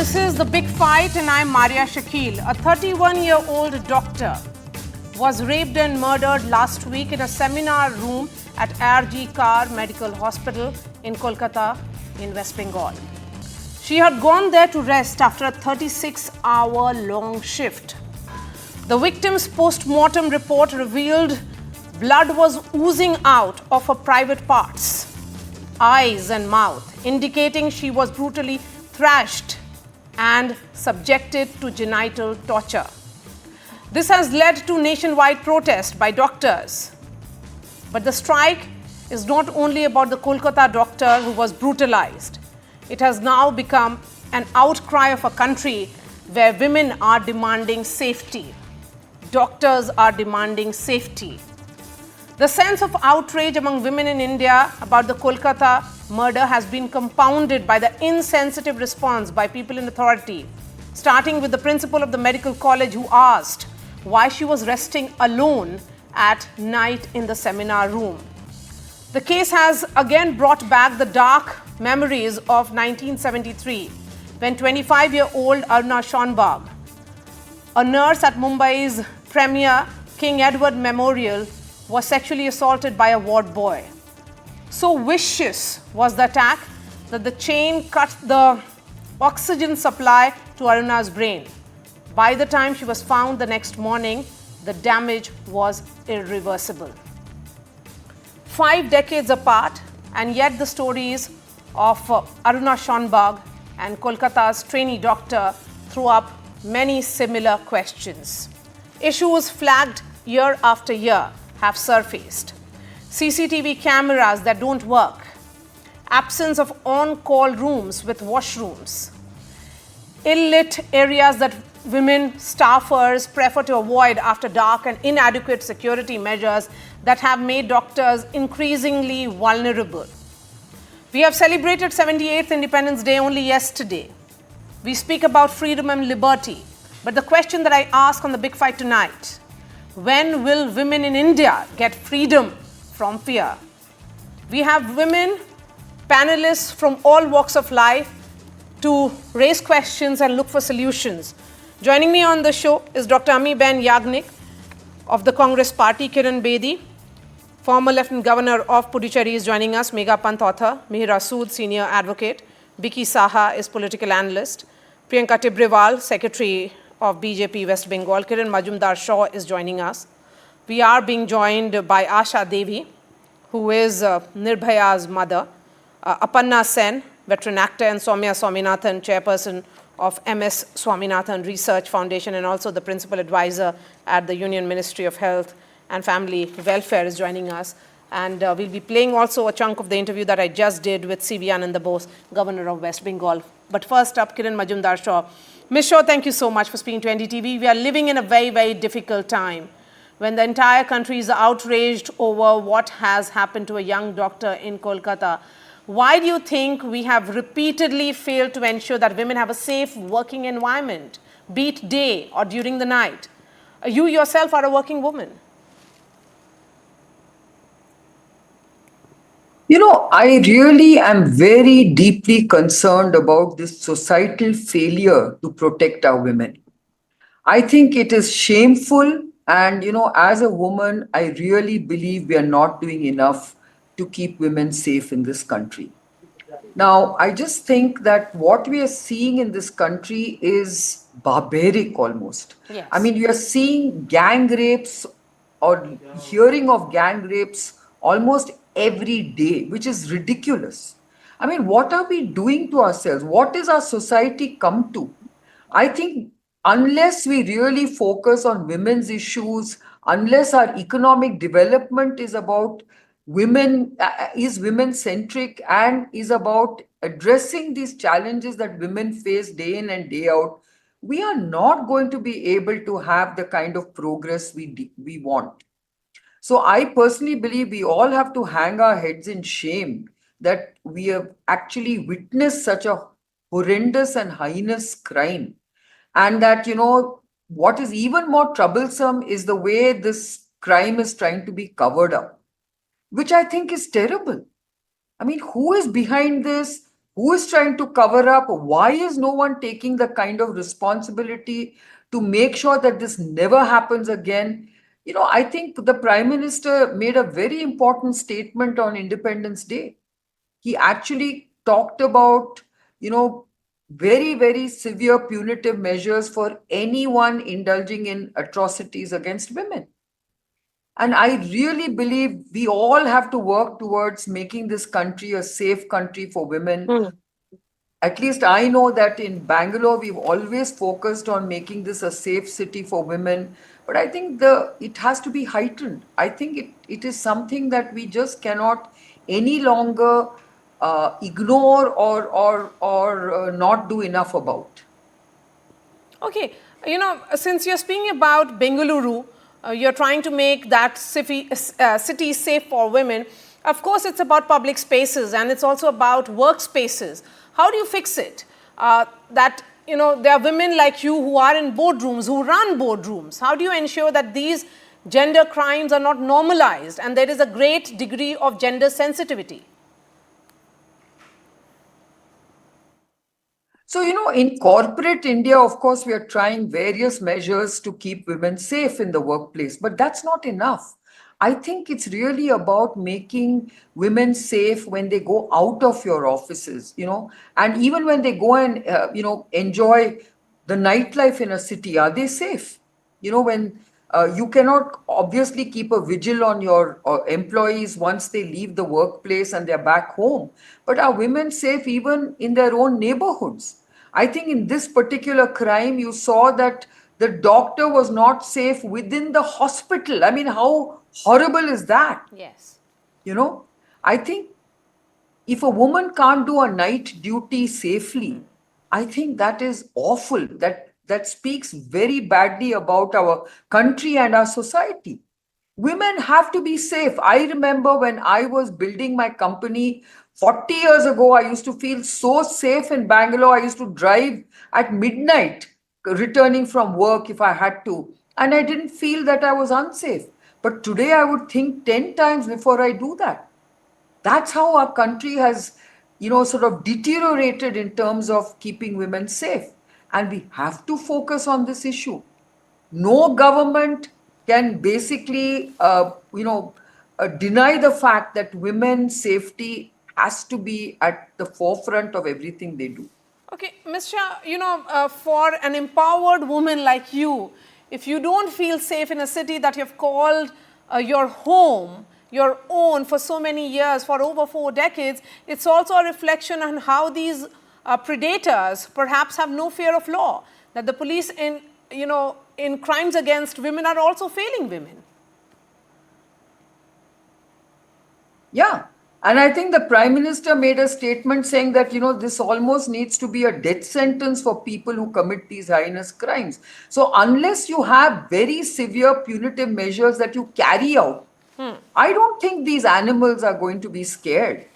This is The Big Fight and I'm Maria Shakil. A 31-year-old doctor was raped and murdered last week in a seminar room at RG Kar Medical Hospital in Kolkata in West Bengal. She had gone there to rest after a 36-hour-long shift. The victim's post-mortem report revealed blood was oozing out of her private parts, eyes and mouth, indicating she was brutally thrashed and subjected to genital torture. This has led to nationwide protest by doctors. But the strike is not only about the Kolkata doctor who was brutalized. It has now become an outcry of a country where women are demanding safety. Doctors are demanding safety. The sense of outrage among women in India about the Kolkata murder has been compounded by the insensitive response by people in authority, starting with the principal of the medical college who asked why she was resting alone at night in the seminar room. The case has again brought back the dark memories of 1973, when 25-year-old Aruna Schonberg, a nurse at Mumbai's premier King Edward Memorial, was sexually assaulted by a ward boy. So vicious was the attack that the chain cut the oxygen supply to Aruna's brain. By the time she was found the next morning, the damage was irreversible. 5 decades apart, and yet the stories of Aruna Schonberg and Kolkata's trainee doctor threw up many similar questions. Issues flagged year after year have surfaced. CCTV cameras that don't work, absence of on-call rooms with washrooms, ill-lit areas that women staffers prefer to avoid after dark, and inadequate security measures that have made doctors increasingly vulnerable. We have celebrated 78th Independence Day only yesterday. We speak about freedom and liberty, but the question that I ask on The Big Fight tonight: when will women in India get freedom from fear? We have women panelists from all walks of life to raise questions and look for solutions. Joining me on the show is Dr. Ami-Ben Yagnik of the Congress Party, Kiran Bedi, former Lieutenant Governor of Puducherry is joining us, Megha Pant author, Mihir Sood, senior advocate, Biki Saha is political analyst, Priyanka Tibrewal, Secretary of BJP West Bengal, Kiran Majumdar-Shaw is joining us. We are being joined by Asha Devi, who is Nirbhaya's mother, Aparna Sen, veteran actor, and Soumya Swaminathan, chairperson of MS Swaminathan Research Foundation and also the principal advisor at the Union Ministry of Health and Family Welfare is joining us. And we'll be playing also a chunk of the interview that I just did with C.V. Ananda Bose, Governor of West Bengal. But first up, Kiran Majumdar-Shaw. Ms. Shaw, thank you so much for speaking to NDTV. We are living in a very, very difficult time when the entire country is outraged over what has happened to a young doctor in Kolkata. Why do you think we have repeatedly failed to ensure that women have a safe working environment, be it day or during the night? You yourself are a working woman. You know, I really am very deeply concerned about this societal failure to protect our women. I think it is shameful, and, as a woman, I really believe we are not doing enough to keep women safe in this country. Now, I just think that what we are seeing in this country is barbaric almost. Yes. I mean, we are seeing gang rapes or hearing of gang rapes almost every day, which is ridiculous. I mean, what are we doing to ourselves? What is our society come to? I think unless we really focus on women's issues, unless our economic development is about women, is women centric and is about addressing these challenges that women face day in and day out, we are not going to be able to have the kind of progress we want. So I personally believe we all have to hang our heads in shame that we have actually witnessed such a horrendous and heinous crime. And that, what is even more troublesome is the way this crime is trying to be covered up, which I think is terrible. I mean, who is behind this? Who is trying to cover up? Why is no one taking the kind of responsibility to make sure that this never happens again? I think the Prime Minister made a very important statement on Independence Day. He actually talked about, you know, very, very severe punitive measures for anyone indulging in atrocities against women. And I really believe we all have to work towards making this country a safe country for women. Hmm. At least I know that in Bangalore, we've always focused on making this a safe city for women. But I think it has to be heightened. I think it is something that we just cannot any longer ignore or not do enough about. Okay, since you're speaking about Bengaluru, you're trying to make that city safe for women. Of course, it's about public spaces and it's also about workspaces. How do you fix it? That there are women like you who are in boardrooms, who run boardrooms. How do you ensure that these gender crimes are not normalized and there is a great degree of gender sensitivity? So, in corporate India, of course, we are trying various measures to keep women safe in the workplace, but that's not enough. I think it's really about making women safe when they go out of your offices, and even when they go and, enjoy the nightlife in a city, are they safe? When you cannot obviously keep a vigil on your employees once they leave the workplace and they're back home. But are women safe even in their own neighborhoods? I think in this particular crime, you saw that the doctor was not safe within the hospital. I mean, how horrible is that? Yes. You know, I think if a woman can't do a night duty safely, I think that is awful. That speaks very badly about our country and our society. Women have to be safe. I remember when I was building my company 40 years ago, I used to feel so safe in Bangalore. I used to drive at midnight returning from work if I had to, and I didn't feel that I was unsafe. But today I would think 10 times before I do that. That's how our country has, sort of deteriorated in terms of keeping women safe. And we have to focus on this issue. No government can basically, deny the fact that women's safety has to be at the forefront of everything they do. Okay, Ms. Shah, for an empowered woman like you, if you don't feel safe in a city that you've called your home, your own for so many years, for over 4 decades, it's also a reflection on how these predators perhaps have no fear of law, that the police in crimes against women are also failing women. Yeah. And I think the Prime Minister made a statement saying that, this almost needs to be a death sentence for people who commit these heinous crimes. So, unless you have very severe punitive measures that you carry out, I don't think these animals are going to be scared.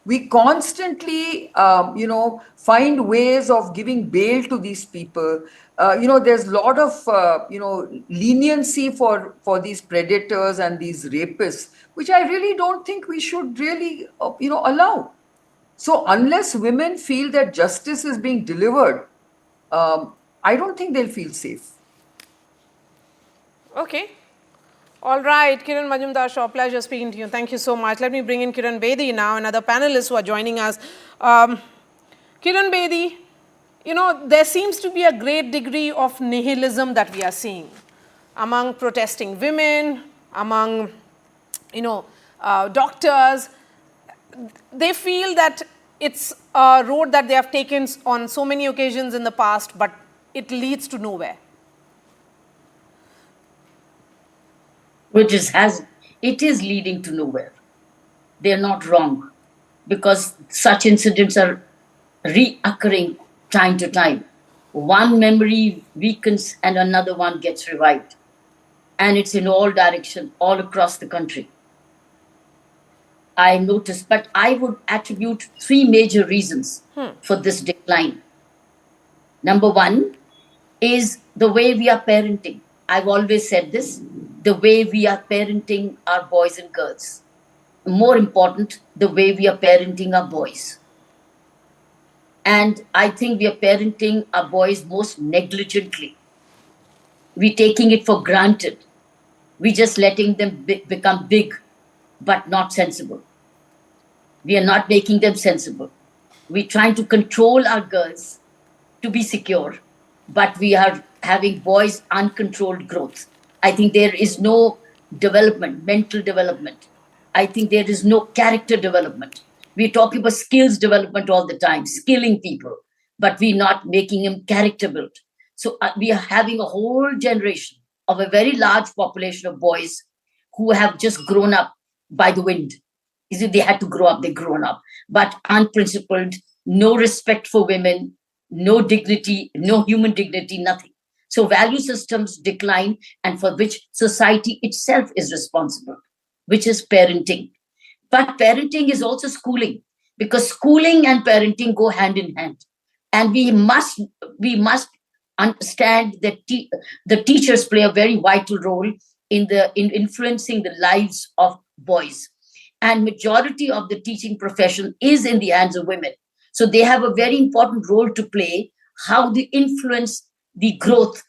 We constantly, find ways of giving bail to these people. There's a lot of, leniency for these predators and these rapists, which I really don't think we should really, allow. So unless women feel that justice is being delivered, I don't think they'll feel safe. Okay. All right, Kiran Majumdar Shaw, pleasure speaking to you. Thank you so much. Let me bring in Kiran Bedi now, another panelist who are joining us. Kiran Bedi, there seems to be a great degree of nihilism that we are seeing among protesting women, among, doctors. They feel that it's a road that they have taken on so many occasions in the past, but it leads to nowhere. Which it is leading to nowhere. They're not wrong because such incidents are reoccurring time to time. One memory weakens and another one gets revived. And it's in all directions, all across the country. I noticed, but I would attribute three major reasons for this decline. Number one is the way we are parenting. I've always said this, the way we are parenting our boys and girls. More important, the way we are parenting our boys. And I think we are parenting our boys most negligently. We're taking it for granted. We're just letting them become big, but not sensible. We are not making them sensible. We're trying to control our girls to be secure, but we are having boys' uncontrolled growth. I think there is no development, mental development. I think there is no character development. We're talking about skills development all the time, skilling people, but we're not making them character built. So we are having a whole generation of a very large population of boys who have just grown up by the wind. Is it they had to grow up, they grown up, but unprincipled, no respect for women, no dignity, no human dignity, nothing. So value systems decline, and for which society itself is responsible, which is parenting. But parenting is also schooling, because schooling and parenting go hand in hand. And we must understand that the teachers play a very vital role in influencing the lives of boys. And majority of the teaching profession is in the hands of women. So they have a very important role to play, how they influence the growth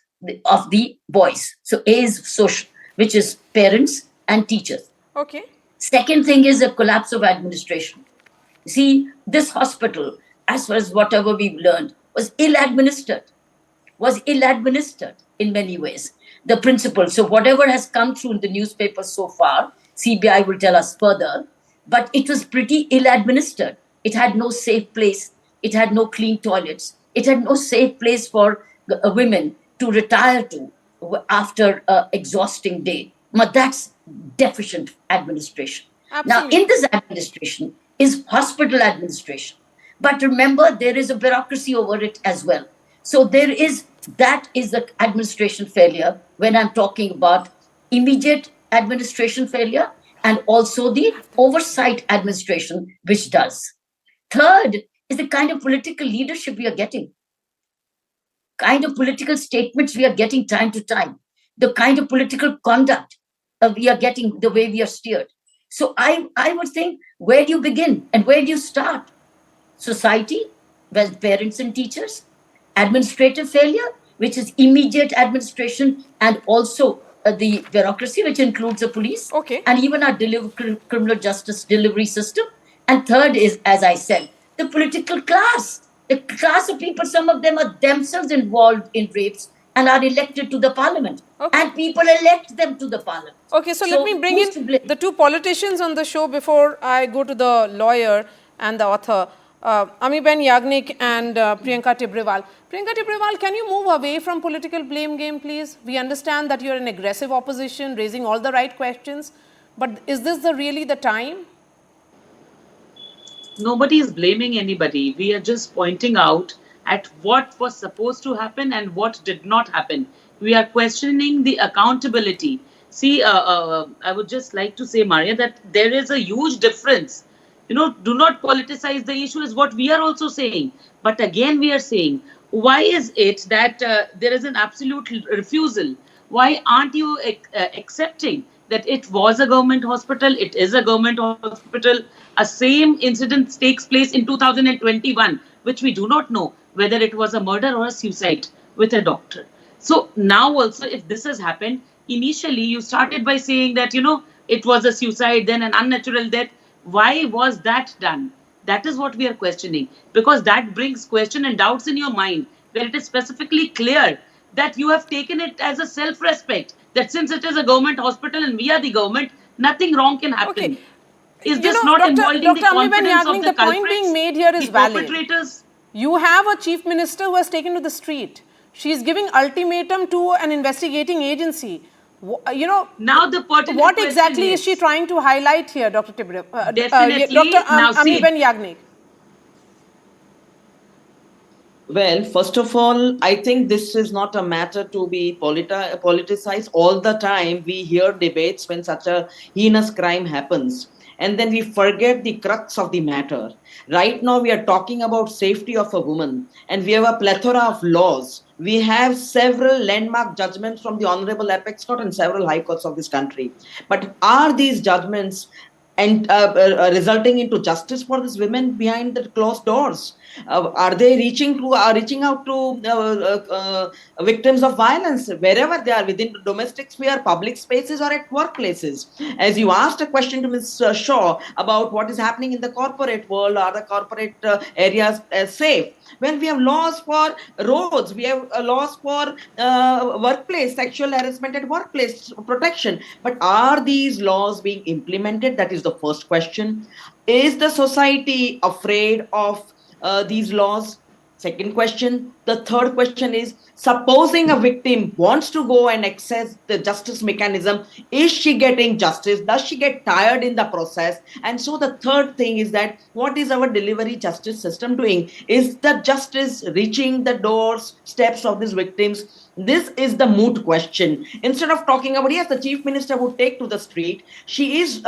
of the boys. So A is social, which is parents and teachers. Okay. Second thing is a collapse of administration. See, this hospital, as far as whatever we've learned, was ill administered in many ways. The principle. So whatever has come through in the newspaper so far, CBI will tell us further, but it was pretty ill administered. It had no safe place. It had no clean toilets. It had no safe place for women to retire to after an exhausting day. But that's deficient administration. Now, Absolutely. in this administration is hospital administration. But remember, there is a bureaucracy over it as well. So that is the administration failure when I'm talking about immediate administration failure and also the oversight administration, which does. Third is the kind of political leadership we are getting, kind of political statements we are getting time to time, the kind of political conduct we are getting, the way we are steered. So I would think, where do you begin and where do you start? Society, well, parents and teachers, administrative failure, which is immediate administration, and also the bureaucracy, which includes the police, Okay. and even our criminal justice delivery system. And third is, as I said, the political class, the class of people, some of them are themselves involved in rapes and are elected to the parliament. Okay. And people elect them to the parliament. Okay, so let me bring who's to in blame? the two politicians on the show before I go to the lawyer and the author. Amiben Yagnik and Priyanka Tibrewal. Priyanka Tibrewal, can you move away from political blame game, please? We understand that you're an aggressive opposition, raising all the right questions, but is this really the time? Nobody is blaming anybody. We are just pointing out at what was supposed to happen and what did not happen. We are questioning the accountability. See, I would just like to say, Maria, that there is a huge difference. Do not politicize the issue is what we are also saying. But again, we are saying, why is it that there is an absolute refusal? Why aren't you accepting that it was a government hospital, it is a government hospital, a same incident takes place in 2021, which we do not know whether it was a murder or a suicide with a doctor. So now also, if this has happened, initially you started by saying that, it was a suicide, then an unnatural death. Why was that done? That is what we are questioning, because that brings question and doubts in your mind, where it is specifically clear that you have taken it as a self-respect, that since it is a government hospital and we are the government, nothing wrong can happen. Okay. Is this not involving the Dr. Amiben confidence of Yagnik, the the point being culprits, made here is the valid. perpetrators? You have a chief minister who has taken to the street. She is giving ultimatum to an investigating agency. Now the pertinent what question exactly is she trying to highlight here, Dr. Definitely. Dr. Now see, Amiben Yagnik? Well, first of all, I think this is not a matter to be politicized. All the time we hear debates when such a heinous crime happens, and then we forget the crux of the matter. Right now, we are talking about safety of a woman, and we have a plethora of laws. We have several landmark judgments from the Honorable Apex Court and several high courts of this country. But are these judgments and resulting into justice for these women behind the closed doors? Are they reaching out to victims of violence wherever they are, within the domestic sphere, public spaces, or at workplaces? As you asked a question to Ms. Shaw about what is happening in the corporate world, are the corporate areas safe? Well, we have laws for roads, we have laws for workplace sexual harassment at workplace protection, but are these laws being implemented? That is the first question. Is the society afraid of these laws? Second question. The third question is, supposing a victim wants to go and access the justice mechanism, is she getting justice? Does she get tired in the process? And so the third thing is that what is our delivery justice system doing? Is the justice reaching the doors, steps of these victims? This is the moot question. Instead of talking about, yes, the chief minister would take to the street, she is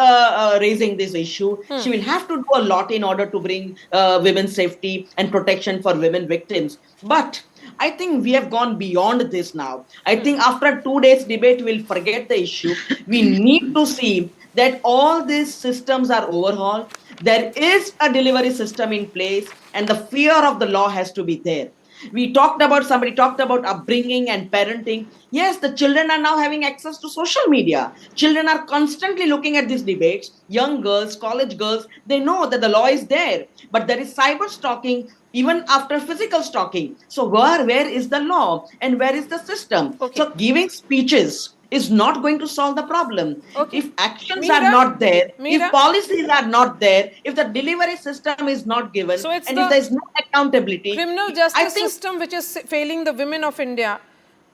raising this issue. She will have to do a lot in order to bring women's safety and protection for women victims. But I think we have gone beyond this now. I think after 2 days debate, we'll forget the issue. We need to see that all these systems are overhauled. There is a delivery system in place, and the fear of the law has to be there. Somebody talked about upbringing and parenting. Yes, the children are now having access to social media. Children are constantly looking at these debates. Young girls, college girls, they know that the law is there, but there is cyber stalking even after physical stalking. So where is the law and where is the system? Okay. So giving speeches is not going to solve the problem. Okay. If actions are Meera, not there, if Meera, policies are not there, if the delivery system is not given, so it's and if the there is no accountability, criminal I justice think system which is failing the women of India.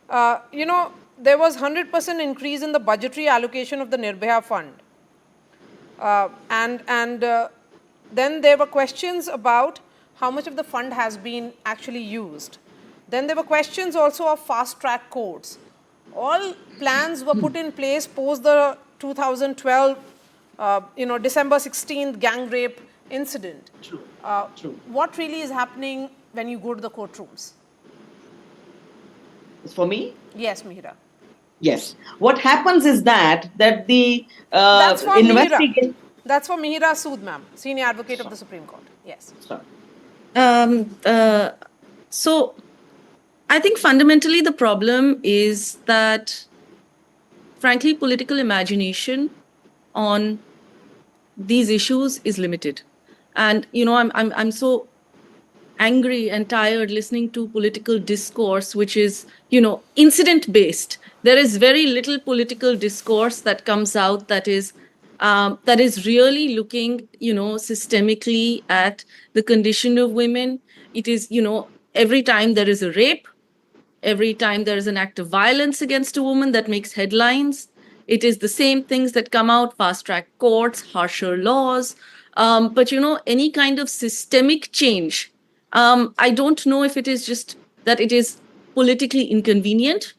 There was 100% increase in the budgetary allocation of the Nirbhaya fund. And then there were questions about how much of the fund has been actually used. Then there were questions also of fast track courts. All plans were put in place post the 2012, December 16th gang rape incident. true. What really is happening when you go to the courtrooms? For me, Yes, Mihira. yes. What happens is that the That's for Mihira. investigation. That's for Mihira Sood, ma'am, Senior Advocate of the Supreme Court. Yes. Sorry. Um, uh, so I think fundamentally the problem is that, frankly, political imagination on these issues is limited. And, I'm so angry and tired listening to political discourse, which is, incident based. There is very little political discourse that comes out that is really looking, systemically at the condition of women. It is, every time there is a rape, every time there is an act of violence against a woman that makes headlines, it is the same things that come out: fast track courts, harsher laws. But, any kind of systemic change, I don't know if it is just that it is politically inconvenient,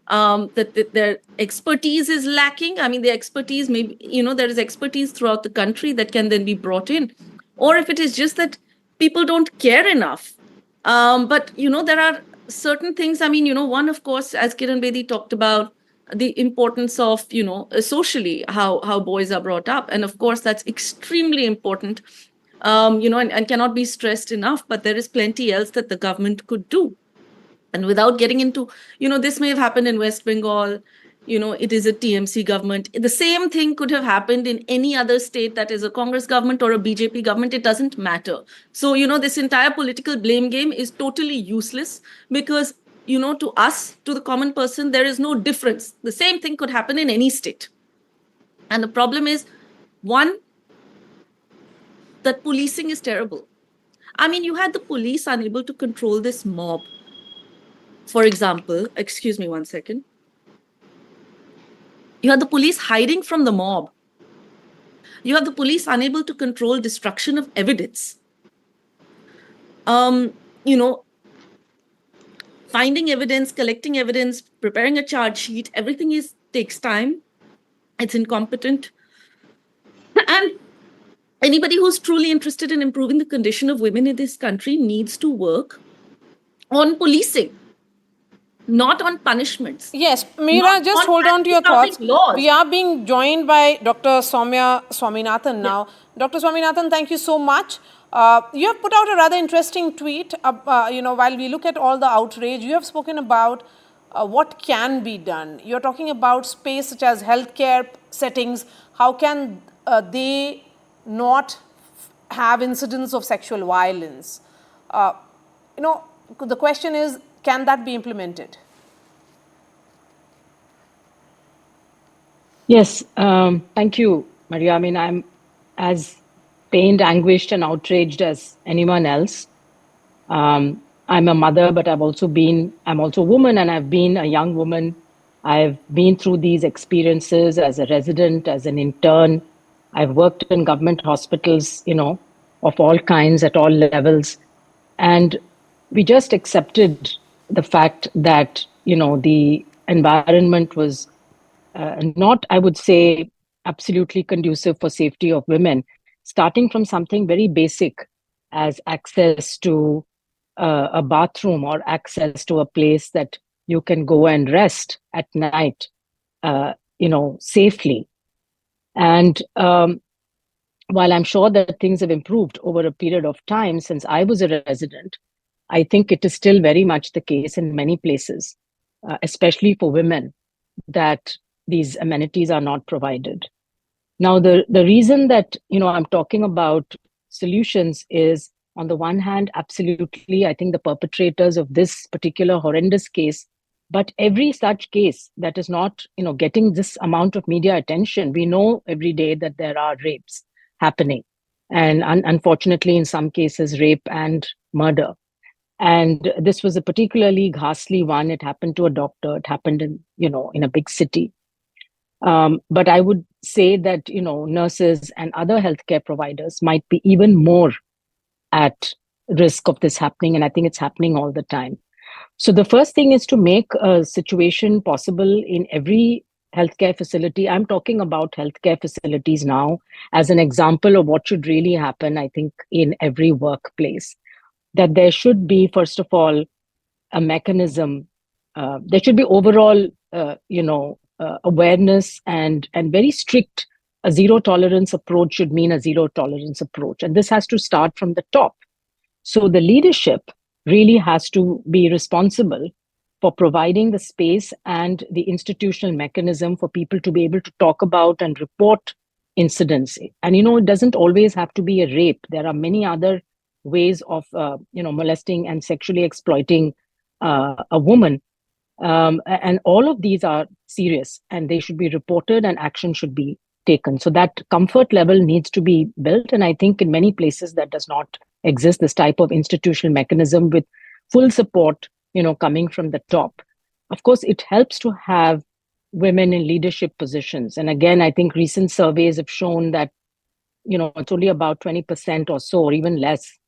that their expertise is lacking. I mean, the expertise, maybe, there is expertise throughout the country that can then be brought in. Or if it is just that people don't care enough. But, there are certain things. I mean, one, of course, as Kiran Bedi talked about, the importance of, socially, how boys are brought up. And of course, that's extremely important, and cannot be stressed enough. But there is plenty else that the government could do. And without getting into, this may have happened in West Bengal, it is a TMC government. The same thing could have happened in any other state that is a Congress government or a BJP government. It doesn't matter. So, this entire political blame game is totally useless because, to us, to the common person, there is no difference. The same thing could happen in any state. And the problem is, one, that policing is terrible. I mean, you had the police unable to control this mob. For example, excuse me one second. You had the police hiding from the mob. You have the police unable to control destruction of evidence. You know, finding evidence, collecting evidence, preparing a charge sheet, everything takes time. It's incompetent. And anybody who's truly interested in improving the condition of women in this country needs to work on policing. not on punishments. Yes, Meera, just hold on to your thoughts. Laws. We are being joined by Dr. Soumya Swaminathan now. Dr. Swaminathan, thank you so much. You have put out a rather interesting tweet. While we look at all the outrage, you have spoken about what can be done. You're talking about space such as healthcare settings. How can they not have incidents of sexual violence? The question is, can that be implemented? Yes, thank you, Maria. I mean, I'm as pained, anguished, and outraged as anyone else. I'm a mother, but I'm also a woman, and I've been a young woman. I've been through these experiences as a resident, as an intern. I've worked in government hospitals, of all kinds, at all levels. And we just accepted the fact that, the environment was not, I would say, absolutely conducive for safety of women, starting from something very basic as access to a bathroom or access to a place that you can go and rest at night, safely. And while I'm sure that things have improved over a period of time since I was a resident, I think it is still very much the case in many places, especially for women, that these amenities are not provided. Now, the reason that I'm talking about solutions is, on the one hand, absolutely, I think the perpetrators of this particular horrendous case, but every such case that is not getting this amount of media attention, we know every day that there are rapes happening, and unfortunately, in some cases, rape and murder. And this was a particularly ghastly one. It happened to a doctor. It happened in a big city. But I would say that, nurses and other healthcare providers might be even more at risk of this happening. And I think it's happening all the time. So the first thing is to make a situation possible in every healthcare facility. I'm talking about healthcare facilities now as an example of what should really happen, I think, in every workplace. That there should be, first of all, a mechanism. There should be overall, awareness and very strict. A zero tolerance approach should mean a zero tolerance approach, and this has to start from the top. So the leadership really has to be responsible for providing the space and the institutional mechanism for people to be able to talk about and report incidents. And it doesn't always have to be a rape. There are many other ways of molesting and sexually exploiting a woman, and all of these are serious, and they should be reported and action should be taken. So that comfort level needs to be built, and I think in many places that does not exist, this type of institutional mechanism with full support coming from the top. Of course, it helps to have women in leadership positions, and again, I think recent surveys have shown that it's only about 20% or so, or even less,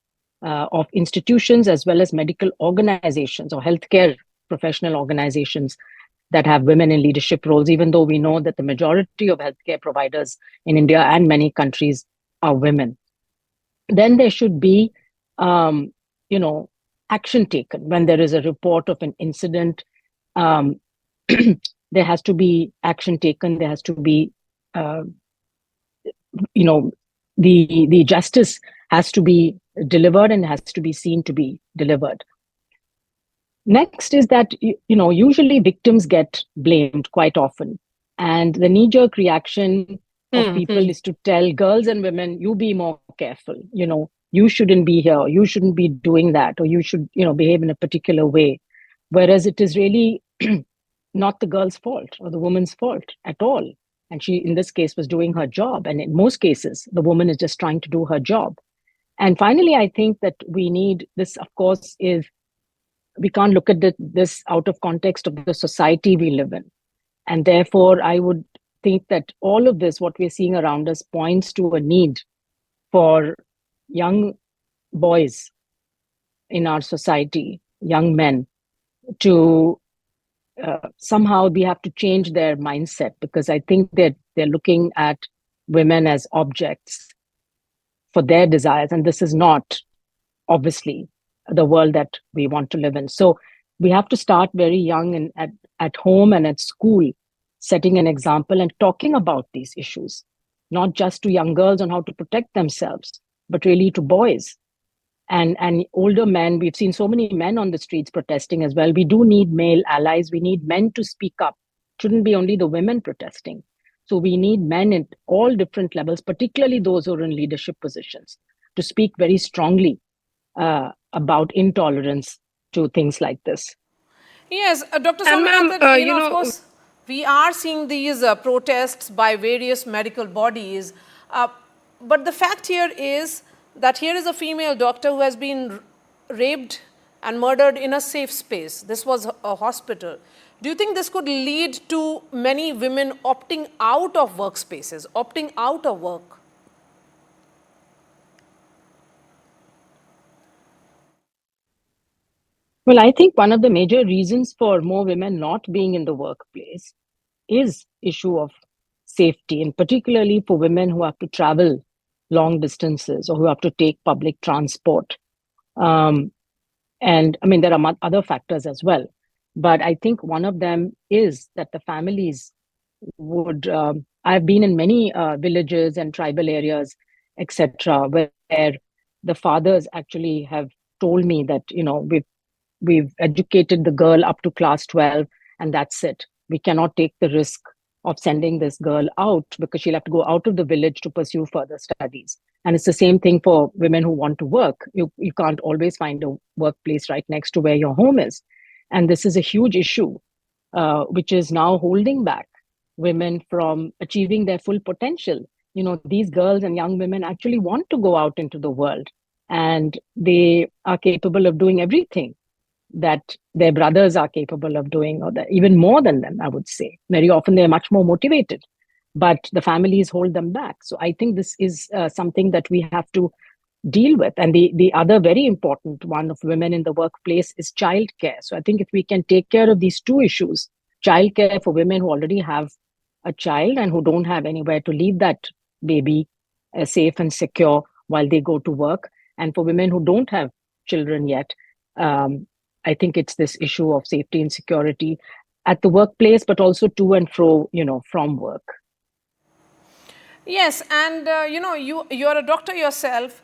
of institutions as well as medical organizations or healthcare professional organizations that have women in leadership roles, even though we know that the majority of healthcare providers in India and many countries are women. Then there should be, action taken when there is a report of an incident. There has to be action taken. There has to be, the justice has to be delivered and has to be seen to be delivered. Next is that, usually victims get blamed quite often. And the knee-jerk reaction of people is to tell girls and women, you be more careful, you shouldn't be here, you shouldn't be doing that, or you should, behave in a particular way. Whereas it is really not the girl's fault or the woman's fault at all. And she, in this case, was doing her job. And in most cases, the woman is just trying to do her job. And finally, I think that we need this, of course, is we can't look at this out of context of the society we live in. And therefore, I would think that all of this, what we're seeing around us, points to a need for young boys in our society, young men, to somehow we have to change their mindset, because I think that they're looking at women as objects for their desires. And this is not, obviously, the world that we want to live in. So we have to start very young and at home and at school, setting an example and talking about these issues, not just to young girls on how to protect themselves, but really to boys and older men. We've seen so many men on the streets protesting as well. We do need male allies. We need men to speak up. It shouldn't be only the women protesting. So we need men at all different levels, particularly those who are in leadership positions, to speak very strongly about intolerance to things like this. Yes, Dr. And ma'am, Swaminathan, you of know, course, we are seeing these protests by various medical bodies. Uh, but the fact here is that here is a female doctor who has been raped and murdered in a safe space. This was a hospital. Do you think this could lead to many women opting out of workspaces, opting out of work? Well, I think one of the major reasons for more women not being in the workplace is issue of safety, and particularly for women who have to travel long distances or who have to take public transport. Um, and I mean, there are other factors as well. But I think one of them is that the families would. I've been in many villages and tribal areas, etc., where the fathers actually have told me that we've educated the girl up to class 12 and that's it. We cannot take the risk of sending this girl out because she'll have to go out of the village to pursue further studies. And it's the same thing for women who want to work. You can't always find a workplace right next to where your home is. And this is a huge issue, which is now holding back women from achieving their full potential. These girls and young women actually want to go out into the world, and they are capable of doing everything that their brothers are capable of doing, or that even more than them, I would say. Very often they're much more motivated, but the families hold them back. So I think this is something that we have to deal with. And the other very important one of women in the workplace is childcare. So I think if we can take care of these two issues, childcare for women who already have a child and who don't have anywhere to leave that baby safe and secure while they go to work, and for women who don't have children yet, I think it's this issue of safety and security at the workplace, but also to and fro, from work. Yes, and you're a doctor yourself.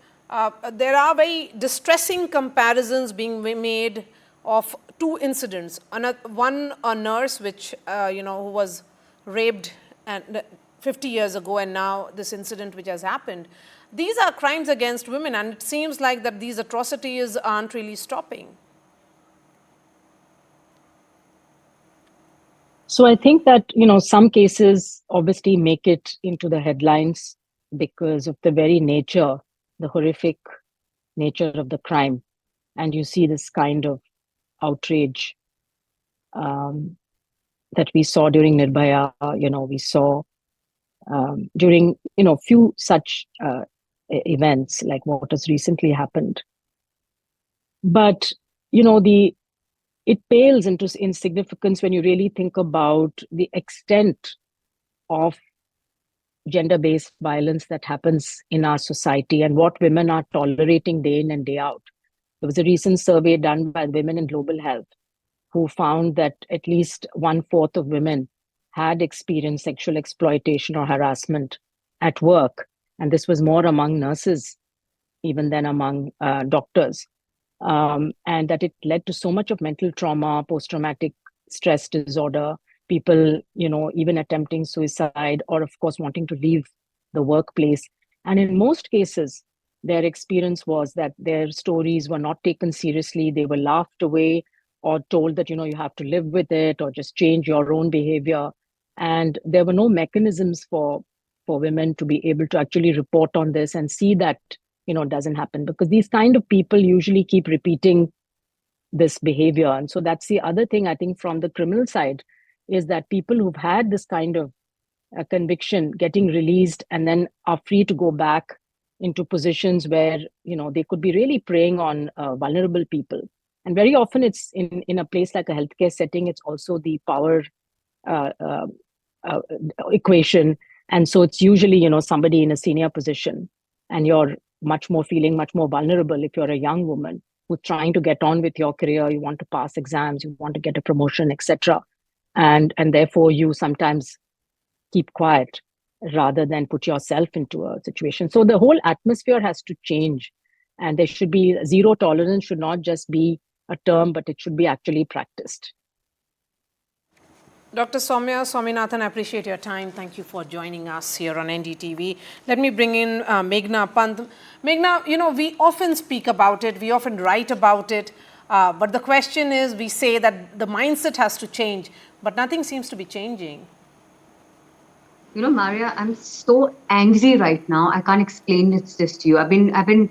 There are very distressing comparisons being made of two incidents. One, a nurse, which who was raped and 50 years ago, and now this incident which has happened. These are crimes against women, and it seems like that these atrocities aren't really stopping. So I think that, some cases obviously make it into the headlines because of the very nature, the horrific nature of the crime. And you see this kind of outrage that we saw during Nirbhaya, we saw during, few such events like what has recently happened. But, it pales into insignificance when you really think about the extent of gender-based violence that happens in our society and what women are tolerating day in and day out. There was a recent survey done by Women in Global Health who found that at least 1/4 of women had experienced sexual exploitation or harassment at work. And this was more among nurses even than among doctors. And that it led to so much of mental trauma, post-traumatic stress disorder, people, even attempting suicide or, of course, wanting to leave the workplace. And in most cases, their experience was that their stories were not taken seriously. They were laughed away or told that, you have to live with it or just change your own behavior. And there were no mechanisms for women to be able to actually report on this and see that doesn't happen, because these kind of people usually keep repeating this behavior. And so that's the other thing, I think, from the criminal side, is that people who've had this kind of conviction getting released and then are free to go back into positions where they could be really preying on vulnerable people. And very often it's in a place like a healthcare setting, it's also the power equation. And so it's usually somebody in a senior position, and you're much more vulnerable if you're a young woman who's trying to get on with your career. You want to pass exams, you want to get a promotion, etc. And therefore you sometimes keep quiet rather than put yourself into a situation. So the whole atmosphere has to change, and there should be zero tolerance. Should not just be a term, but it should be actually practiced. Dr. Soumya Swaminathan, I appreciate your time. Thank you for joining us here on NDTV. Let me bring in Meghna Pant. Meghna, we often speak about it, we often write about it, but the question is, we say that the mindset has to change, but nothing seems to be changing. Maria, I'm so angry right now. I can't explain this to you. I've been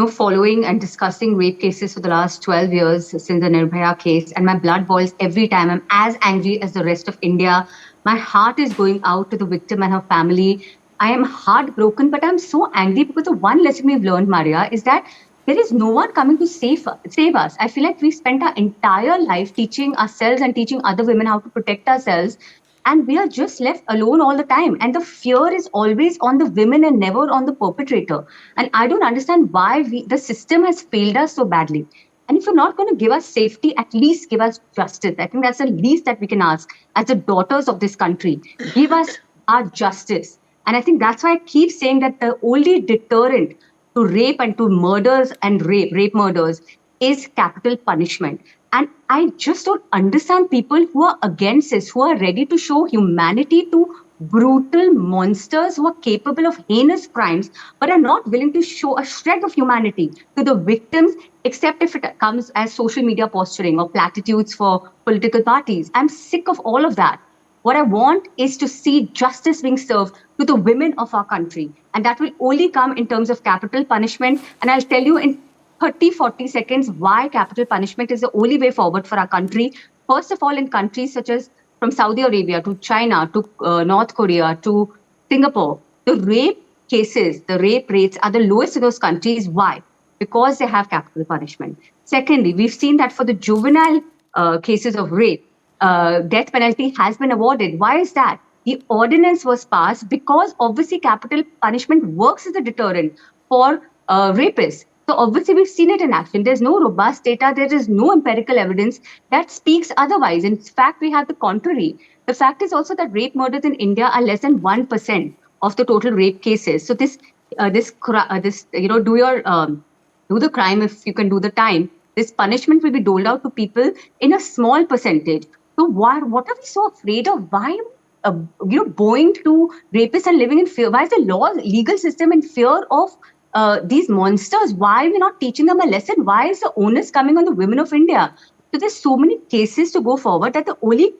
following and discussing rape cases for the last 12 years since the Nirbhaya case, and my blood boils every time. I'm as angry as the rest of India. My heart is going out to the victim and her family. I am heartbroken, but I'm so angry because the one lesson we've learned, Maria, is that there is no one coming to save us. I feel like we spent our entire life teaching ourselves and teaching other women how to protect ourselves. And we are just left alone all the time. And the fear is always on the women and never on the perpetrator. And I don't understand why the system has failed us so badly. And if you're not going to give us safety, at least give us justice. I think that's the least that we can ask as the daughters of this country. Give us our justice. And I think that's why I keep saying that the only deterrent to rape and to murders and rape murders is capital punishment. And I just don't understand people who are against this, who are ready to show humanity to brutal monsters who are capable of heinous crimes, but are not willing to show a shred of humanity to the victims, except if it comes as social media posturing or platitudes for political parties. I'm sick of all of that. What I want is to see justice being served to the women of our country. And that will only come in terms of capital punishment. And I'll tell you in 30, 40 seconds why capital punishment is the only way forward for our country. First of all, in countries such as from Saudi Arabia to China to North Korea to Singapore, the rape cases, the rape rates are the lowest in those countries. Why? Because they have capital punishment. Secondly, we've seen that for the juvenile cases of rape, death penalty has been awarded. Why is that? The ordinance was passed because obviously capital punishment works as a deterrent for rapists. So obviously we've seen it in action. There's no robust data. There is no empirical evidence that speaks otherwise. In fact, we have the contrary. The fact is also that rape murders in India are less than 1% of the total rape cases. So do the crime if you can do the time. This punishment will be doled out to people in a small percentage. So what are we so afraid of? Why bowing to rapists and living in fear? Why is the legal system in fear of these monsters? Why are we not teaching them a lesson? Why is the onus coming on the women of India? So there's so many cases to go forward that the only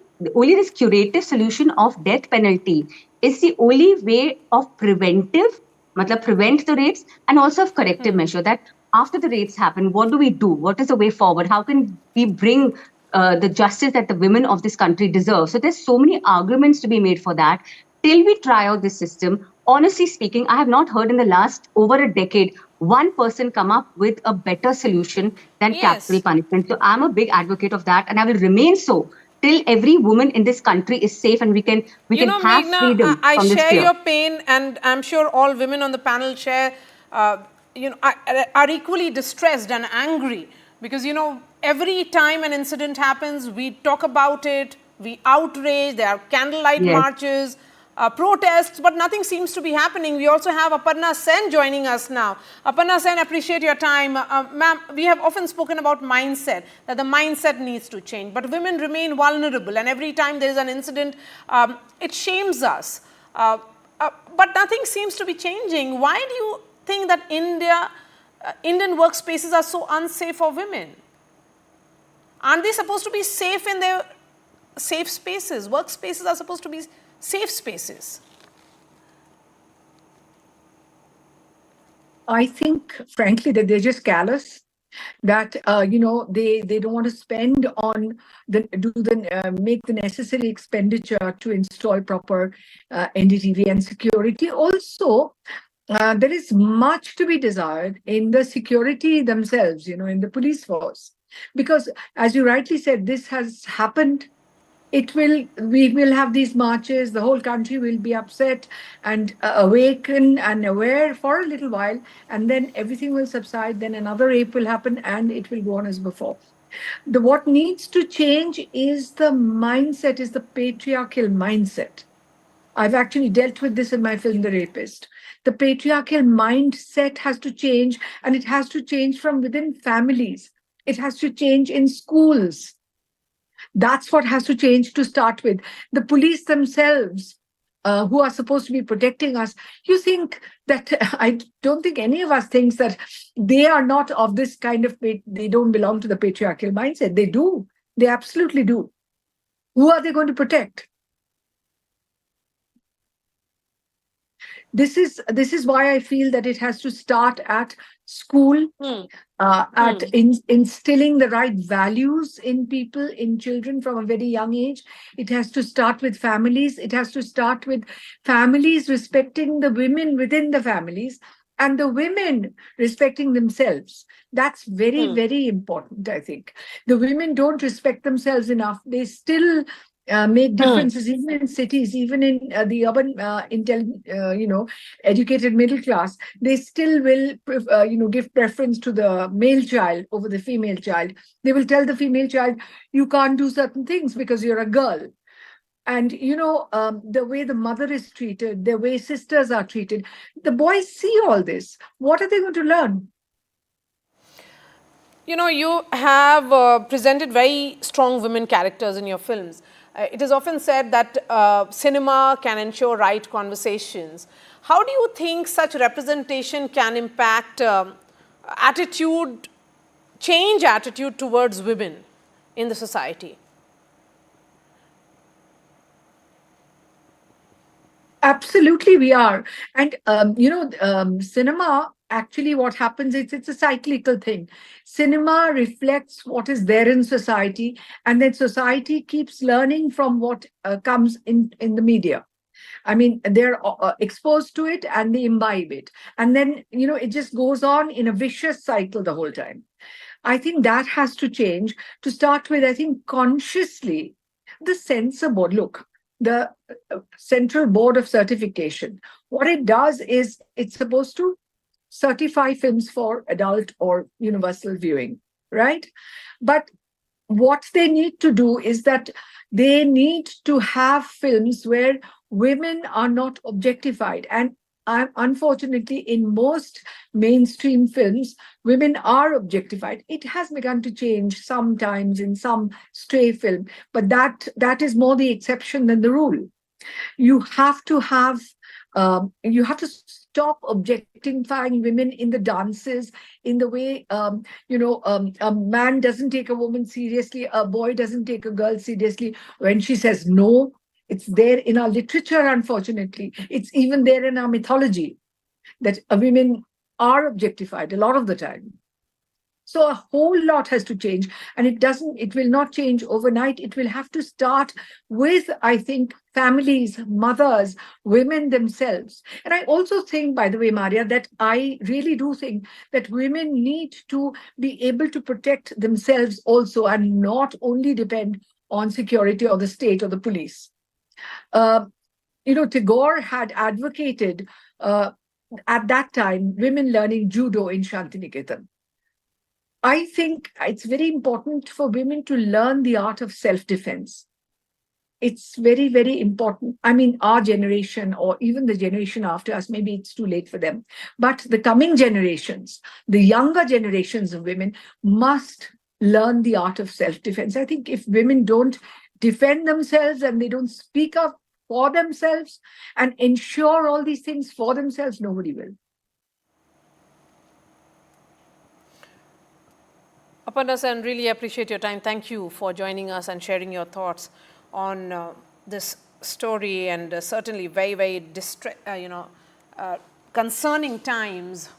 this curative solution of death penalty is the only way of prevent the rapes, and also of corrective measure, that after the rapes happen, what do we do? What is the way forward? How can we bring the justice that the women of this country deserve? So there's so many arguments to be made for that. Till we try out this system, honestly speaking, I have not heard in the last over a decade one person come up with a better solution than capital punishment. So I'm a big advocate of that, and I will remain so till every woman in this country is safe and we can have Meghna, freedom I from this share fear. your pain, and I'm sure all women on the panel share, are equally distressed and angry because, every time an incident happens, we talk about it, we outrage, there are candlelight marches, protests, but nothing seems to be happening. We also have Aparna Sen joining us now. Aparna Sen, appreciate your time. Ma'am, we have often spoken about mindset, that the mindset needs to change, but women remain vulnerable, and every time there is an incident, it shames us. But nothing seems to be changing. Why do you think that Indian workspaces are so unsafe for women? Aren't they supposed to be safe in their safe spaces? Workspaces are supposed to be safe spaces. I think, frankly, that they're just callous. That they don't want to spend on make the necessary expenditure to install proper NDTV and security. Also, there is much to be desired in the security themselves, in the police force, because as you rightly said, this has happened We will have these marches, the whole country will be upset and awaken and aware for a little while, and then everything will subside, then another rape will happen, and it will go on as before. What needs to change is the mindset, is the patriarchal mindset. I've actually dealt with this in my film, The Rapist. The patriarchal mindset has to change, and it has to change from within families. It has to change in schools. That's what has to change to start with. The police themselves, who are supposed to be protecting us, you think that I don't think any of us thinks that they are not of this kind of, they don't belong to the patriarchal mindset. They do. They absolutely do. Who are they going to protect? This is why I feel that it has to start at school, at instilling the right values in people, in children from a very young age. It has to start with families. It has to start with families respecting the women within the families, and the women respecting themselves. That's very, very important, I think. The women don't respect themselves enough. They still make differences even in cities, even in the urban, educated middle class. They still will, give preference to the male child over the female child. They will tell the female child, you can't do certain things because you're a girl. And, the way the mother is treated, the way sisters are treated, the boys see all this. What are they going to learn? You have presented very strong women characters in your films. It is often said that cinema can ensure right conversations. How do you think such representation can impact change attitude towards women in the society? Absolutely, we are. And, cinema, actually, what happens is it's a cyclical thing. Cinema reflects what is there in society, and then society keeps learning from what comes in the media. I mean, they're exposed to it and they imbibe it. And then, it just goes on in a vicious cycle the whole time. I think that has to change. To start with, I think consciously, the censor board, look, the Central Board of Certification, what it does is it's supposed to certify films for adult or universal viewing, right? But what they need to do is that they need to have films where women are not objectified. And unfortunately, in most mainstream films, women are objectified. It has begun to change sometimes in some stray film, but that is more the exception than the rule. You have to stop objectifying women in the dances, in the way a man doesn't take a woman seriously, a boy doesn't take a girl seriously when she says no. It's there in our literature, unfortunately. It's even there in our mythology that women are objectified a lot of the time. So a whole lot has to change, and it will not change overnight. It will have to start with, I think, families, mothers, women themselves. And I also think, by the way, Maria, that I really do think that women need to be able to protect themselves also, and not only depend on security or the state or the police. Tagore had advocated at that time women learning judo in Shantiniketan. I think it's very important for women to learn the art of self-defense. It's very, very important. I mean, our generation or even the generation after us, maybe it's too late for them. But the coming generations, the younger generations of women must learn the art of self-defense. I think if women don't defend themselves and they don't speak up for themselves and ensure all these things for themselves, nobody will. Aparna Sen, really appreciate your time. Thank you for joining us and sharing your thoughts on this story, and certainly very, very concerning times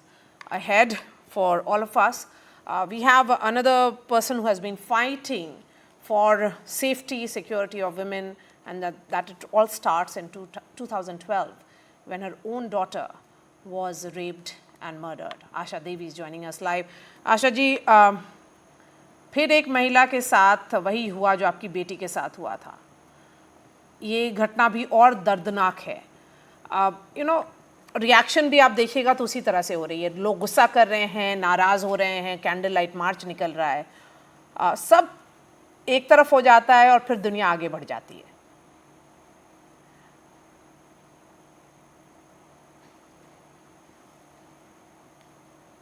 ahead for all of us. We have another person who has been fighting for safety, security of women, and that it all starts in 2012 when her own daughter was raped and murdered. Asha Devi is joining us live. Asha ji, फिर एक महिला के साथ वही हुआ जो आपकी बेटी के साथ हुआ था. ये घटना भी और दर्दनाक है। रिएक्शन भी आप देखिएगा तो उसी तरह से हो रही है। लोग गुस्सा कर रहे हैं, नाराज़ हो रहे हैं, कैंडल लाइट मार्च निकल रहा है, सब एक तरफ हो जाता है और फिर दुनिया आगे बढ़ जाती है।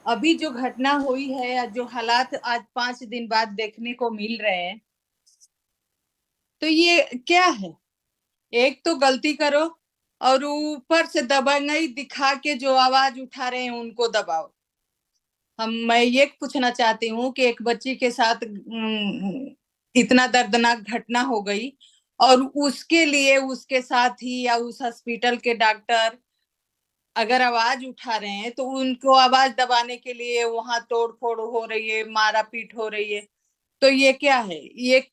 अभी जो घटना हुई है, जो हालात आज 5 दिन बाद देखने को मिल रहे हैं, तो ये क्या है? एक तो गलती करो और ऊपर से दबंगई दिखा के जो आवाज उठा रहे हैं उनको दबाओ। मैं ये पूछना चाहती हूँ कि एक बच्ची के साथ इतना दर्दनाक घटना हो गई और उसके लिए उसके साथ ही या उस हॉस्पिटल के डॉक्टर अगर आवाज उठा रहे हैं तो उनको आवाज दबाने के लिए वहां तोड़ फोड़ हो रही है, मारा पीट हो रही है। तो ये क्या है? ये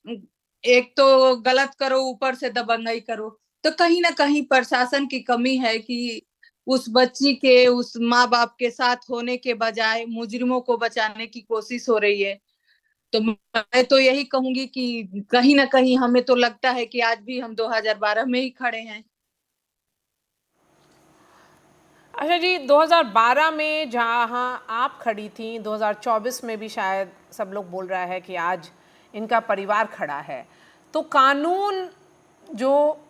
एक तो गलत करो, ऊपर से दबंगई करो। तो कहीं ना कहीं प्रशासन की कमी है कि उस बच्ची के उस माँ बाप के साथ होने के बजाय मुजरिमों को बचाने की कोशिश हो रही है। तो मैं तो यही कहूंगी कि कहीं ना कहीं हमें तो लगता है कि आज भी हम 2012 में ही खड़े हैं। अच्छा जी, 2012 में जहाँ आप खड़ी थी, 2024 में भी शायद सब लोग बोल रहा है कि आज इनका परिवार खड़ा है। तो कानून जो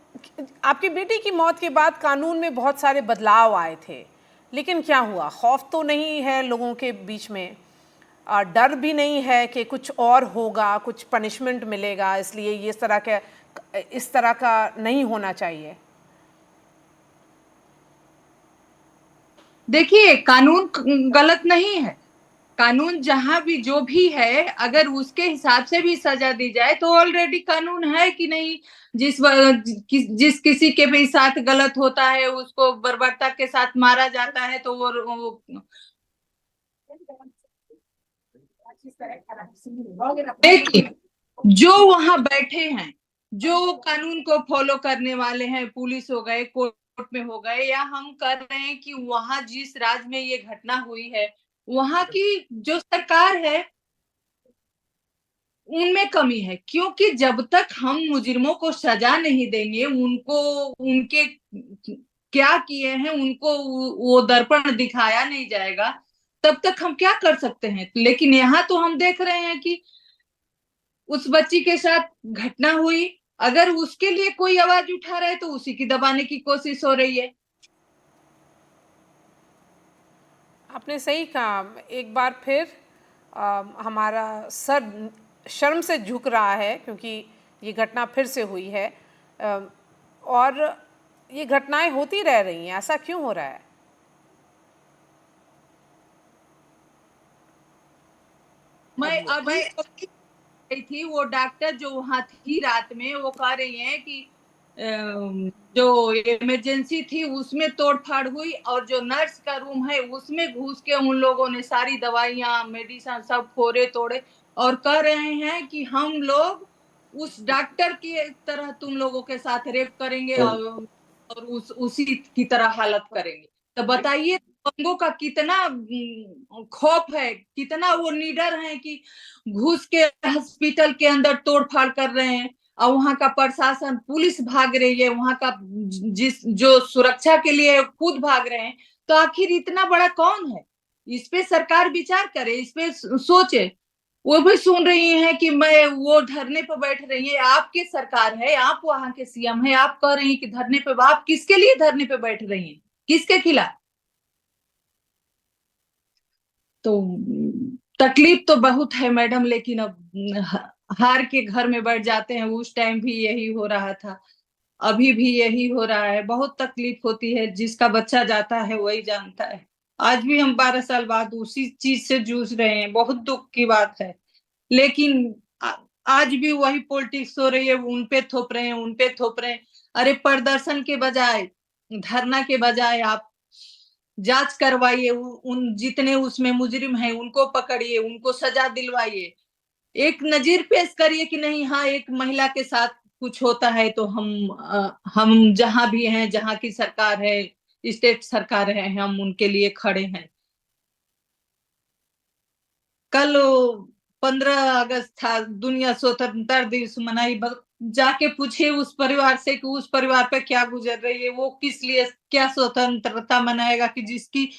आपकी बेटी की मौत के बाद कानून में बहुत सारे बदलाव आए थे, लेकिन क्या हुआ? खौफ तो नहीं है लोगों के बीच में, डर भी नहीं है कि कुछ और होगा, कुछ पनिशमेंट मिलेगा, इसलिए ये इस तरह का नहीं होना चाहिए। देखिए, कानून गलत नहीं है। कानून जहां भी जो भी है, अगर उसके हिसाब से भी सजा दी जाए तो ऑलरेडी कानून है कि नहीं। जिस किसी के भी साथ गलत होता है उसको बर्बरता के साथ मारा जाता है, तो वो देखिए, जो वहां बैठे हैं, जो कानून को फॉलो करने वाले हैं, पुलिस हो गए, कोर्ट में हो गए, या हम कर रहे हैं कि वहां जिस राज्य में ये घटना हुई है वहां की जो सरकार है उनमें कमी है। क्योंकि जब तक हम मुजरिमों को सजा नहीं देंगे, उनको उनके क्या किए हैं उनको वो दर्पण दिखाया नहीं जाएगा, तब तक हम क्या कर सकते हैं। लेकिन यहाँ तो हम देख रहे हैं कि उस बच्ची के साथ घटना हुई, अगर उसके लिए कोई आवाज उठा रहा है तो उसी की दबाने की कोशिश हो रही है। आपने सही कहा। एक बार फिर हमारा सर शर्म से झुक रहा है, क्योंकि ये घटना फिर से हुई है, और ये घटनाएं होती रह रही हैं। ऐसा क्यों हो रहा है? मैं अभी गई थी, वो डॉक्टर जो वहां थी रात में, वो कह रही हैं कि जो इमरजेंसी थी उसमें तोड़फाड़ हुई और जो नर्स का रूम है उसमें घुस के उन लोगों ने सारी दवाइयां मेडिसिन सब फोड़े तोड़े, और कह रहे हैं कि हम लोग उस डॉक्टर की तरह तुम लोगों के साथ रेप करेंगे और उसी की तरह हालत करेंगे। तो बताइए, दबंगों का कितना खौफ है, कितना वो निडर है कि घुस के हॉस्पिटल के अंदर तोड़फाड़ कर रहे हैं। और वहां का प्रशासन, पुलिस भाग रही है, वहां का जिस जो सुरक्षा के लिए खुद भाग रहे हैं। तो आखिर इतना बड़ा कौन है? इस पे सरकार विचार करे, इस पे सोचे। वो भी सुन रही हैं कि मैं वो धरने पे बैठ रही है, आपकी सरकार है, आप वहां के सीएम है, आप कह रही हैं कि धरने पे, आप किसके लिए धरने पे बैठ रही हैं, किसके खिलाफ? तो तकलीफ तो बहुत है मैडम, लेकिन अब हार के घर में बैठ जाते हैं। उस टाइम भी यही हो रहा था, अभी भी यही हो रहा है। बहुत तकलीफ होती है, जिसका बच्चा जाता है वही जानता है। आज भी हम 12 साल बाद उसी चीज से जूझ रहे हैं, बहुत दुख की बात है। लेकिन आज भी वही पॉलिटिक्स हो रही है, उन पे थोप रहे हैं, उन पे थोप रहे हैं। अरे प्रदर्शन के बजाय, धरना के बजाय आप जांच करवाइए, उन जितने उसमें मुजरिम हैं उनको पकड़िए, उनको सजा दिलवाइए, एक नजीर पेश करिए कि नहीं, हाँ एक महिला के साथ कुछ होता है तो हम जहां भी हैं, जहां की सरकार है, स्टेट सरकार है, हम उनके लिए खड़े हैं। कल 15 अगस्त था, दुनिया स्वतंत्रता दिवस मनाई, जाके पूछे उस परिवार से कि उस परिवार पे क्या गुजर रही है, वो किस लिए क्या स्वतंत्रता मनाएगा कि जिसकी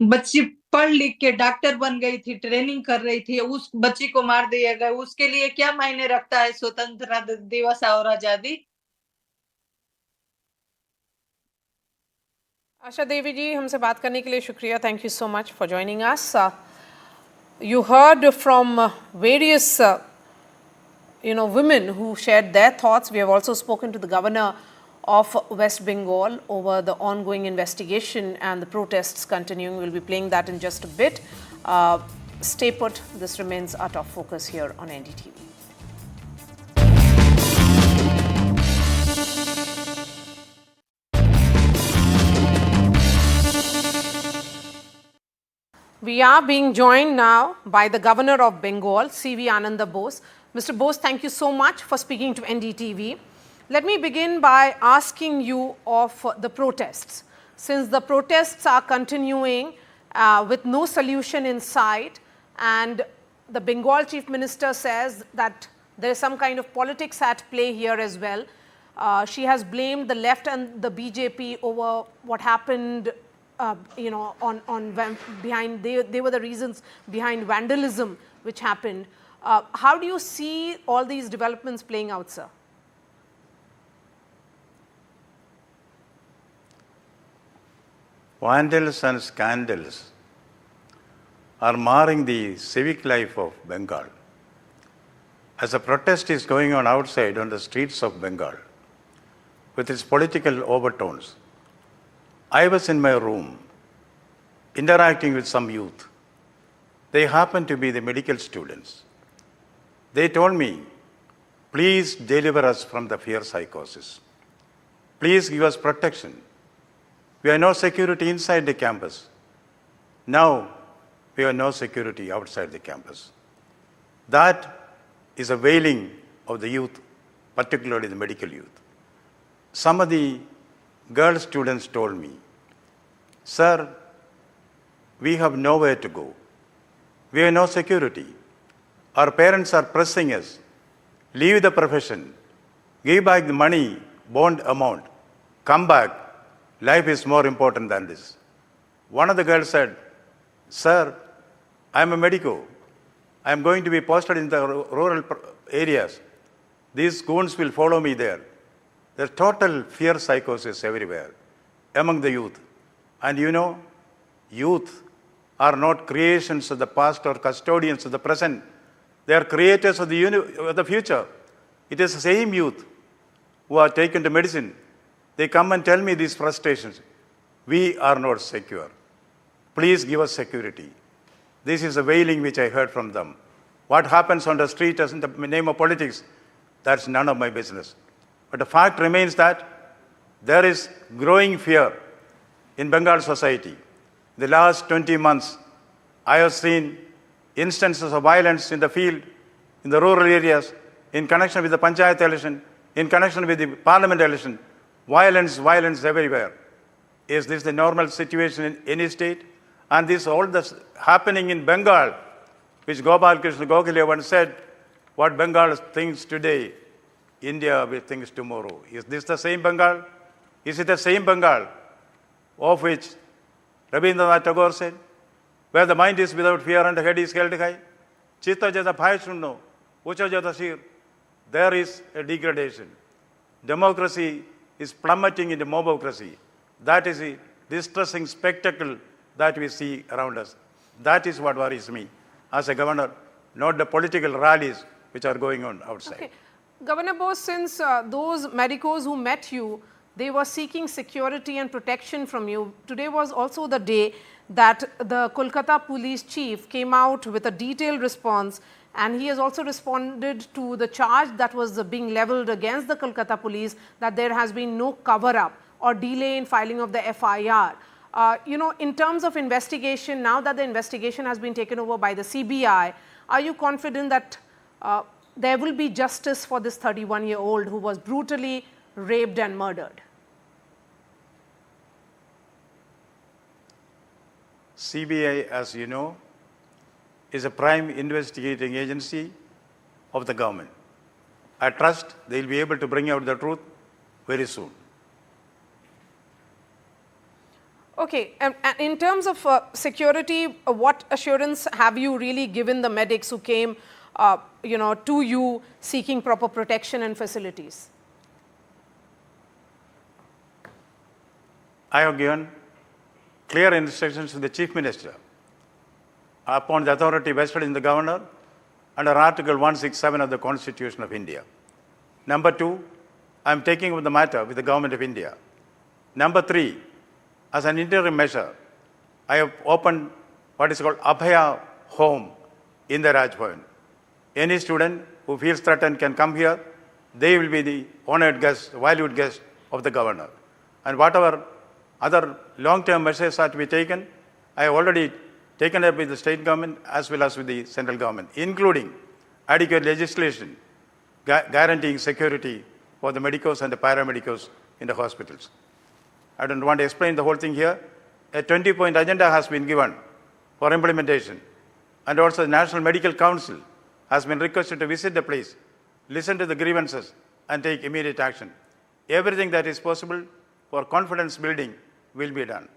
बच्ची पढ़ लिख के डॉक्टर बन गई थी, ट्रेनिंग कर रही थी, उस बच्ची को मार दिया गया, उसके लिए क्या मायने रखता है स्वतंत्रता दिवस और आजादी? आशा देवी जी, हमसे बात करने के लिए शुक्रिया. Thank you so much for joining us. You heard from various women who shared their thoughts. We have also spoken to the governor of West Bengal over the ongoing investigation and the protests continuing. We'll be playing that in just a bit. Stay put. This remains our top focus here on NDTV. We are being joined now by the Governor of Bengal, C.V. Ananda Bose. Mr. Bose, thank you so much for speaking to NDTV. Let me begin by asking you of the protests. Since the protests are continuing with no solution in sight, and the Bengal Chief Minister says that there is some kind of politics at play here as well. She has blamed the left and the BJP over what happened behind, they were the reasons behind vandalism which happened. How do you see all these developments playing out, sir? Vandals and scandals are marring the civic life of Bengal. As a protest is going on outside on the streets of Bengal with its political overtones, I was in my room interacting with some youth. They happened to be the medical students. They told me, please deliver us from the fear psychosis. Please give us protection. We have no security inside the campus. Now, we have no security outside the campus. That is a wailing of the youth, particularly the medical youth. Some of the girl students told me, sir, we have nowhere to go. We have no security. Our parents are pressing us. Leave the profession. Give back the money, bond amount. Come back. Life is more important than this. One of the girls said, sir, I am a medico. I am going to be posted in the rural areas. These goons will follow me there. There's total fear psychosis everywhere among the youth. And youth are not creations of the past or custodians of the present. They are creators of the future. It is the same youth who are taken to medicine. They come and tell me these frustrations. We are not secure. Please give us security. This is the wailing which I heard from them. What happens on the street in the name of politics, that's none of my business. But the fact remains that there is growing fear in Bengal society. The last 20 months, I have seen instances of violence in the field, in the rural areas, in connection with the Panchayat election, in connection with the parliament election. Violence everywhere. Is this the normal situation in any state? And this all this happening in Bengal, which Gopal Krishna Gokhale once said, what Bengal thinks today, India will think tomorrow. Is this the same Bengal? Is it the same Bengal of which Rabindranath Tagore said, where the mind is without fear and the head is held high? Chitta jata bhai sunno, ucha jata shir. There is a degradation. Democracy is plummeting into mobocracy. That is a distressing spectacle that we see around us. That is what worries me as a governor, not the political rallies which are going on outside. Okay. Governor Bose, since those medicos who met you, they were seeking security and protection from you. Today was also the day that the Kolkata police chief came out with a detailed response, and he has also responded to the charge that was being leveled against the Kolkata police that there has been no cover-up or delay in filing of the FIR. In terms of investigation, now that the investigation has been taken over by the CBI, are you confident that there will be justice for this 31-year-old who was brutally raped and murdered? CBI, as you know, is a prime investigating agency of the government. I trust they will be able to bring out the truth very soon. Okay, and in terms of security, what assurance have you really given the medics who came, to you seeking proper protection and facilities? I have given clear instructions to the Chief Minister upon the authority vested in the Governor under Article 167 of the Constitution of India. Number 2, I am taking up the matter with the Government of India. Number 3, as an interim measure, I have opened what is called Abhaya Home in the Raj Bhavan. Any student who feels threatened can come here. They will be the honored guest, valued guest of the Governor. And whatever other long-term measures are to be taken, I have already taken up with the state government as well as with the central government, including adequate legislation guaranteeing security for the medicos and the paramedicos in the hospitals. I don't want to explain the whole thing here. A 20-point agenda has been given for implementation, and also the National Medical Council has been requested to visit the place, listen to the grievances, and take immediate action. Everything that is possible for confidence building will be done.